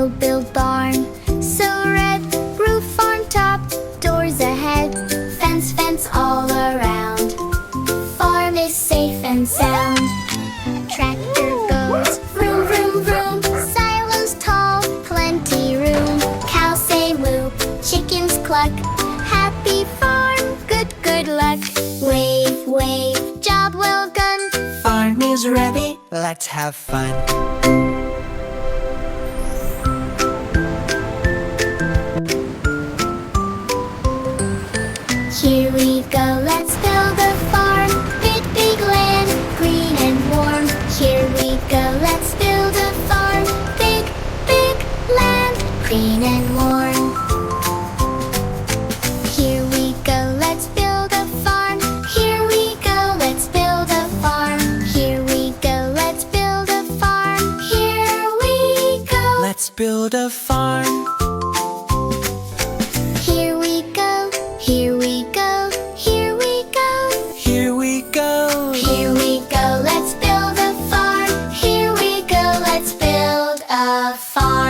we'll build barn. So red, roof on top, doors ahead, fence all around. Farm is safe and sound. Tractor goes vroom, vroom, vroom. Silos tall, plenty room. Cows say moo, chickens cluck. Happy farm, good luck. Wave, wave, job well done. Farm is ready, let's have fun. Here we go, let's build a farm. Big, big land, green and warm. Here we go, let's build a farm. Big, big land, green and warm. Here we go, let's build a farm. Here we go, let's build a farm. Here we go, let's build a farm. Here we go. Let's build a farm. Here we go, here we go, here we go. Here we go. Here we go, let's build a farm. Here we go, let's build a farm.